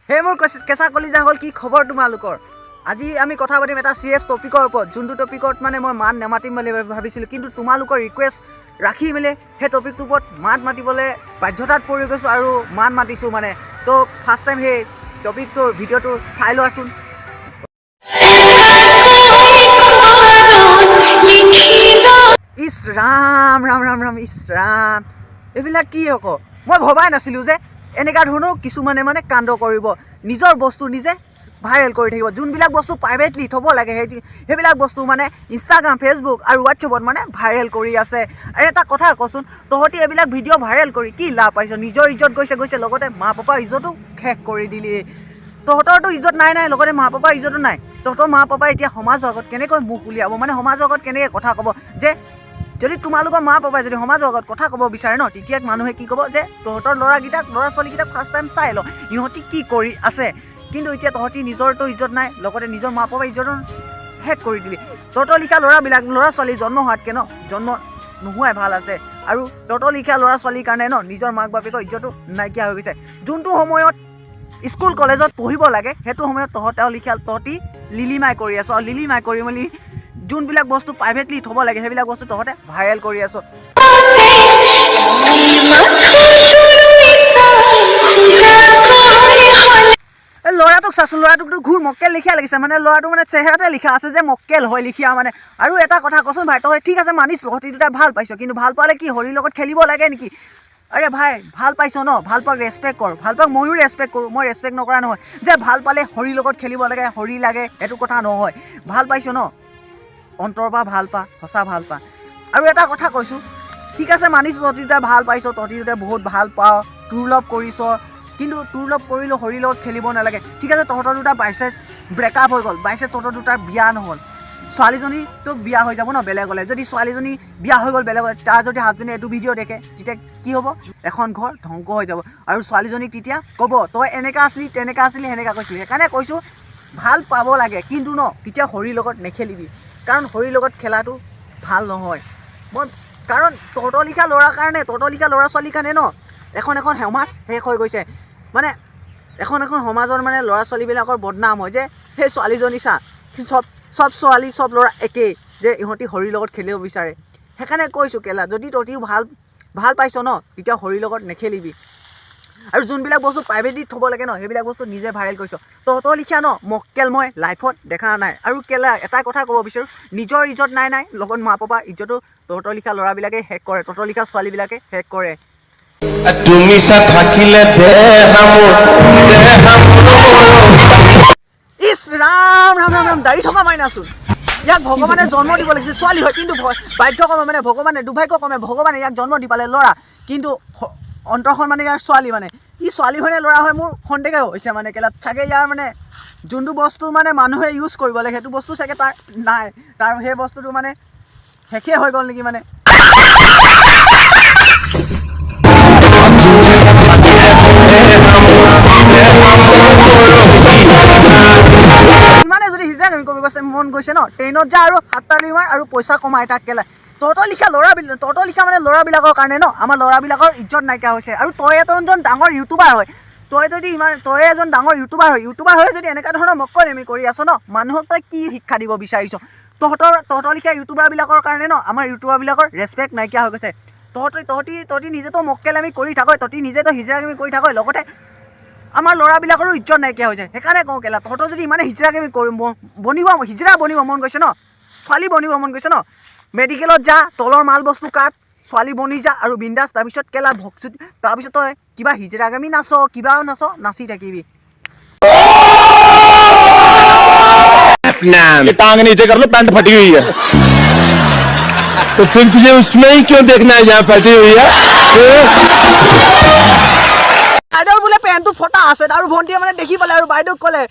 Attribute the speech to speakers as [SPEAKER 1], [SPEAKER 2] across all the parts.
[SPEAKER 1] হে মোৰ কেঁচা কলিজা হ'ল কি খবৰ তোমালোকৰ? আজি আমি কথা পাতিম এটা চিৰিয়াছ টপিকৰ ওপৰত, যোনটো টপিকত মানে মই মাত নেমাতিম বুলি ভাবিছিলোঁ, কিন্তু তোমালোকৰ ৰিকুৱেষ্ট ৰাখি মেলি সেই টপিকটোৰ ওপৰত মাত মাতিবলৈ বাধ্যতাত পৰি গৈছোঁ আৰু মাত মাতিছোঁ মানে। তো ফাৰ্ষ্ট টাইম সেই টপিকটোৰ ভিডিঅ'টো চাই লোৱাচোন। ইছ ৰাম ৰাম ৰাম ৰাম ইছ ৰাম, এইবিলাক কি আকৌ? মই ভবাই নাছিলোঁ যে এনেকুৱা ধৰণৰ কিছুমানে মানে কাণ্ড কৰিব, নিজৰ বস্তু নিজে ভাইৰেল কৰি থাকিব। যোনবিলাক বস্তু প্ৰাইভেটলি থ'ব লাগে সেইবিলাক বস্তু মানে ইনষ্টাগ্ৰাম, ফেচবুক আৰু হোৱাটছএপত মানে ভাইৰেল কৰি আছে। আৰু এটা কথা কচোন, তহঁতি এইবিলাক ভিডিঅ' ভাইৰেল কৰি কি লাভ পাইছ? নিজৰ ইজ্জত গৈছে, লগতে মা পাপাৰ ইজ্জতো শেষ কৰি দিলি। তহঁতৰতো ইজ্জত নাই, লগতে মা পাপাৰ ইজ্জতো নাই। তহঁতৰ মা পাপাই এতিয়া সমাজৰ আগত কেনেকৈ মুখ উলিয়াব, মানে সমাজৰ আগত কেনেকৈ কথা ক'ব? যে যদি তোমালোকৰ মা পাপাই যদি সমাজৰ আগত কথা ক'ব বিচাৰে ন, তেতিয়া মানুহে কি ক'ব যে তহঁতৰ ল'ৰা ছোৱালীকেইটাক ফাৰ্ষ্ট টাইম চাই ল, ইহঁতি কি কৰি আছে। কিন্তু এতিয়া তহঁতি নিজৰতো ইজ্জত নাই, লগতে নিজৰ মা পাপাৰ ইজ্জতো শেষ কৰি দিলি। তহঁতৰ লিখা ল'ৰা ছোৱালী জন্ম হোৱাতকৈ জন্ম নোহোৱাই ভাল আছে। আৰু তহঁতৰ লিখা ল'ৰা ছোৱালীৰ কাৰণে নিজৰ মাক বাপেকৰ ইজ্জতো নাইকিয়া হৈ গৈছে। যোনটো সময়ত স্কুল কলেজত পঢ়িব লাগে সেইটো সময়ত তহঁতি লিলিমাই কৰি আছ, আৰু লিলিমাই কৰি মেলি যোনবিলাক বস্তু প্ৰাইভেটলি থ'ব লাগে সেইবিলাক বস্তু তহঁতে ভাইৰেল কৰি আছ। ল'ৰাটোক চাচোন, ল'ৰাটোকতো ঘূৰ মক্কেল লিখা লাগিছে, মানে ল'ৰাটো মানে চেহেৰাতে লিখা আছে যে মক্কেল হয় লিখা মানে। আৰু এটা কথা কচোন ভাই, তই ঠিক আছে মানিছোঁ তহঁতি দুটাই ভাল পাইছ, কিন্তু ভাল পালে কি হৰিৰ লগত খেলিব লাগে নেকি? আৰে ভাই ভাল পাইছ ন, ভাল পাওক ৰেচপেক্ট কৰ। ভাল পাওক ময়ো ৰেচপেক্ট কৰোঁ, মই ৰেচপেক্ট নকৰা নহয়। যে ভাল পালে হৰিৰ লগত খেলিব লাগে, হৰি লাগে, এইটো কথা নহয়। ভাল পাইছ ন, অন্তৰৰ পৰা ভাল পা, সঁচা ভাল পা। আৰু এটা কথা কৈছোঁ, ঠিক আছে মানিছোঁ তহঁতি দুটাই ভাল পাইছ, তহঁতি দুটাই বহুত ভাল পাওঁ, ট্ৰু লভ কৰিছ, কিন্তু ট্ৰু লভ কৰিলেও হৰিৰ লগত খেলিব নালাগে। ঠিক আছে তহঁতৰ দুটা বাইচান্স ব্ৰেকআপ হৈ গ'ল, বাইচান্স তহঁতৰ দুটাৰ বিয়া নহ'ল, ছোৱালীজনীতো বিয়া হৈ যাব ন বেলেগলে। যদি ছোৱালীজনী বিয়া হৈ গ'ল বেলেগলে, তাৰ যদি হাজবেণ্ডে এইটো ভিডিঅ' দেখে, তেতিয়া কি হ'ব? এখন ঘৰ ধ্বংস হৈ যাব। আৰু ছোৱালীজনীক তেতিয়া ক'ব তই এনেকা আছিলি, তেনেকা আছিলি, সেনেকা কৈছিলি। সেইকাৰণে কৈছোঁ ভাল পাব লাগে, কিন্তু তেতিয়া হৰিৰ লগত নেখেলিবি, কাৰণ হৰিৰ লগত খেলাটো ভাল নহয়। কাৰণ তহঁতৰ লিখা ল'ৰাৰ কাৰণে, তহঁতৰ লিখা ল'ৰা ছোৱালীৰ কাৰণে এখন সমাজ শেষ হৈ গৈছে। মানে এখন সমাজৰ মানে ল'ৰা ছোৱালীবিলাকৰ বদনাম হয় যে সেই ছোৱালীজনী চা, চব ছোৱালী চব ল'ৰা একেই, যে ইহঁতি হৰিৰ লগত খেলিব বিচাৰে। সেইকাৰণে কৈছোঁ কেলা, যদি তহঁতিও ভাল পাইছ তেতিয়া হৰিৰ লগত নেখেলিবি। আৰু যোনবিলাক বস্তু প্ৰাইভেটলি থ'ব লাগে সেইবিলাক বস্তু নিজে ভাইৰেল কৰিছ। তহঁতৰ লিখা মক্কেল মই লাইফত দেখা নাই। আৰু কেলা এটা কথা ক'ব বিচাৰোঁ, নিজৰ ইজ্জত নাই, লগত মা পাপা ইজ্জতো তহঁতৰ লিখা ল'ৰাবিলাকে শেষ কৰে, তহঁতৰ লিখা ছোৱালীবিলাকে শেষ কৰে।
[SPEAKER 2] তুমি থাকিলে
[SPEAKER 1] ইছ ৰাম ৰাম ৰাম ৰাম, দাড়ি থকা মাইনাচোন। ইয়াক ভগৱানে জন্ম দিব লাগিছিল, ছোৱালী হয়, কিন্তু বাধ্যক্ৰমে মানে ভগৱানে দুৰ্ভাগ্যক্ৰমে ভগৱানে ইয়াক জন্ম দি পালে ল'ৰা, কিন্তু অন্তৰখন মানে ইয়াৰ ছোৱালী। মানে ই ছোৱালী হয় নে ল'ৰা হয় মোৰ সন্দেহে হৈছে মানে কেলা। চাগে ইয়াৰ মানে যোনটো বস্তু মানে মানুহে ইউজ কৰিব লাগে সেইটো বস্তু চাগে তাৰ নাই, তাৰ সেই বস্তুটো মানে শেষেই হৈ গ'ল নেকি মানে। ইমানে যদি হিজৰা কৰিব মন গৈছে ট্ৰেইনত যা আৰু 7টা মাৰ আৰু পইচা কমাই তাক কেলা। তহঁতৰ লিখা মানে ল'ৰাবিলাকৰ কাৰণে আমাৰ ল'ৰাবিলাকৰ ইজ্জত নাইকিয়া হৈছে। আৰু তই এজন ডাঙৰ ইউটিউবাৰ হয়, তই এজন ডাঙৰ ইউটিউবাৰ হৈ যদি এনেকুৱা ধৰণৰ মক্কলেমি কৰি আছ মানুহক তই কি শিক্ষা দিব বিচাৰিছ? তহঁতৰ লিখা ইউটিউবাৰবিলাকৰ কাৰণে আমাৰ ইউটিউবাৰবিলাকৰ ৰেচপেক্ট নাইকিয়া হৈ গৈছে। তহঁতি নিজেতো মক্কেলামি কৰি থাক, তহঁতি নিজেতো হিজৰামি কৰি থাক, লগতে আমাৰ ল'ৰাবিলাকৰো ইজ্জত নাইকিয়া হৈ যায়। সেইকাৰণে কওঁ কেলা, তহঁতৰ যদি ইমানে হিজৰামি হিজৰা বনিব মন গৈছে ছোৱালী বনিব মন গৈছে মেডিকেলত যা, তলৰ মাল বস্তু কাট, ছোৱালী বনি যা আৰু বিন্দাছ। তাৰপিছত কেলা তাৰপিছত তই কিবা হিজৰাগামী নাচি থাকিবি।
[SPEAKER 2] टांग नीचे कर लो, पैंट फटी हुई है तो फिर तुझे उसमें ही क्यों देखना है जहाँ फटी हुई है?
[SPEAKER 1] বাইদেউৰ বোলে পেণ্টটো ফটা আছে, আৰু ভণ্টিয়ে মানে দেখি পালে আৰু বাইদেউক ক'লে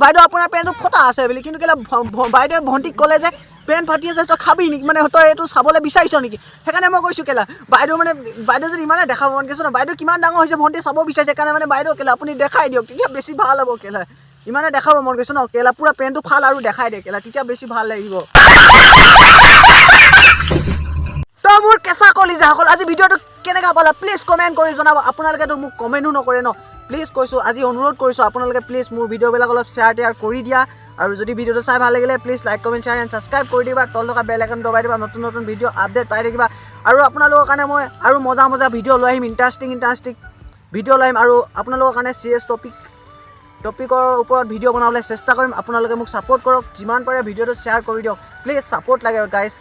[SPEAKER 1] বাইদেউ আপোনাৰ পেণ্টটো ফটা আছে বুলি। কিন্তু কেলা বাইদেৱে ভণ্টিক ক'লে যে পেণ্ট ফাটি আছে, তই খাবি নেকি, মানে তই এইটো চাবলৈ বিচাৰিছ নেকি? সেইকাৰণে মই কৈছোঁ কেলা, বাইদেউ যদি ইমানে দেখাব মন গৈছে বাইদেউ কিমান ডাঙৰ হৈছে ভণ্টিয়ে চাব বিচাৰিছে। সেইকাৰণে মানে বাইদেউ কেলা আপুনি দেখাই দিয়ক, তেতিয়া বেছি ভাল হ'ব কেলা। ইমানে দেখাব মন গৈছে কেলা, পুৰা পেণ্টটো ফাল আৰু দেখাই দিয়ে কেলা, তেতিয়া বেছি ভাল লাগিব। তো মোৰ কেঁচা কলিজাসকল, আজি ভিডিঅ'টো কেনেকুৱা পালা প্লিজ কমেণ্ট কৰি জনাব। আপোনালোকেতো মোক কমেণ্টো নকৰে প্লিজ কৈছোঁ, আজি অনুৰোধ কৰিছোঁ আপোনালোকে প্লিজ মোৰ ভিডিঅ'বিলাক অলপ শ্বেয়াৰ কৰি দিয়া। আৰু যদি ভিডিঅ'টো চাই ভাল লাগিলে please like comment share and subscribe কৰি দিবা। তল থকা বেল আইকন দবাই দিবা, নতুন নতুন ভিডিঅ' আপডেট পাই থাকিবা। আৰু আপোনালোকৰ কাৰণে মই আৰু মজা ভিডিঅ' লৈ আহিম, ইণ্টাৰেষ্টিং ভিডিঅ' লৈ আহিম। আৰু আপোনালোকৰ কাৰণে চিৰিয়াছ টপিকৰ ওপৰত ভিডিঅ' বনাবলৈ চেষ্টা কৰিম। আপোনালোকে মোক ছাপোৰ্ট কৰক, যিমান পাৰে ভিডিঅ'টো শ্বেয়াৰ কৰি দিয়ক, প্লিজ ছাপোৰ্ট লাগে গাইজ।